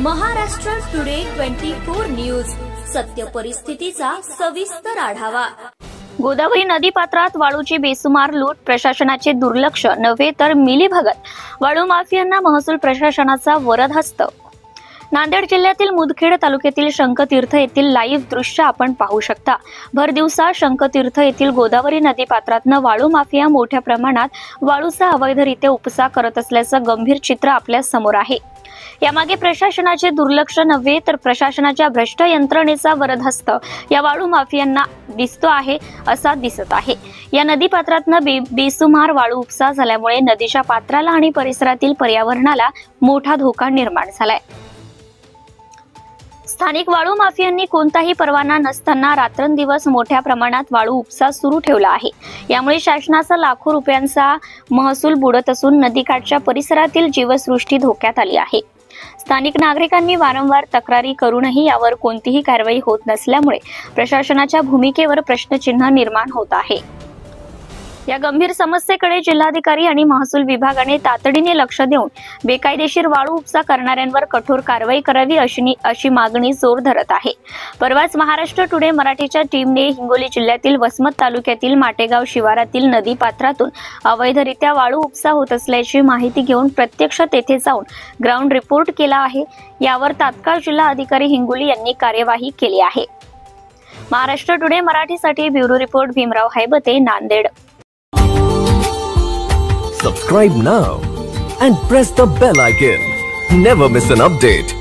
Maharashtra today 24 news, सत्य परिस्थितीचा सविस्तर आढावा। गोदावरी नदीपात्रात वाळूची बेसुमार लूट, प्रशासनाचे दुर्लक्ष नव्हे तर मिलीभगत, वाळू माफियांना महसूल प्रशासनाचा वरद हस्त। नांदेड जिल्ह्यातील मुदखेड तालुक्यातील शंकतीर्थ येथील लाईव्ह दृश्य आपण पाहू शकता। भर दिवसा शंकतीर्थ येथील गोदावरी नदीपात्रातनं वाळू माफिया मोठ्या प्रमाणात वाळूचा अवैधरित्या उपसा करत असल्याचं गंभीर चित्र आपल्या समोर आहे। यामागे प्रशासनाचे दुर्लक्ष नव्हे तर प्रशासनाच्या भ्रष्ट यंत्रणेचा वरद हस्त या वाळू माफियांना दिसतो आहे असा दिसत आहे। या नदीपात्रातनं बेसुमार वाळू उपसा झाल्यामुळे नदीच्या पात्राला आणि परिसरातील पर्यावरणाला मोठा धोका निर्माण झालाय। स्थानिक वाळू माफियांनी कोणताही परवाना नसताना रात्रंदिवस मोठ्या प्रमाणात वाळू उपसा सुरू ठेवला आहे। यामुळे शासनाचा लाखो रुपयांचा महसूल बुडत असून नदीकाठच्या परिसरातील जीवसृष्टी धोक्यात आली आहे। स्थानिक नागरिकांनी वारंवार तक्रारी करूनही यावर कोणतीही कारवाई होत नसल्यामुळे प्रशासनाच्या भूमिकेवर प्रश्नचिन्ह निर्माण होत आहे। या गंभीर समस्येकडे जिल्हाधिकारी आणि महसूल विभागाने तातडीने लक्ष देऊन बेकायदेशीर वाळू उपसा करणाऱ्यांवर कठोर कारवाई करावी अशी मागणी जोर धरत आहे। परवाच महाराष्ट्र टुडे मराठीच्या टीमने हिंगोली जिल्ह्यातील वसमत तालुक्यातील माटेगाव शिवारातील नदीपात्रातून अवैधरित्या वाळू उपसा होत असल्याची माहिती घेऊन प्रत्यक्ष तेथे जाऊन ग्राउंड रिपोर्ट केला आहे। यावर तात्काळ जिल्हा अधिकारी हिंगोली यांनी कार्यवाही केली आहे। महाराष्ट्र टुडे मराठीसाठी bureau report Bhimrao Haibate, Nanded. Subscribe now and press the bell icon. Never miss an update.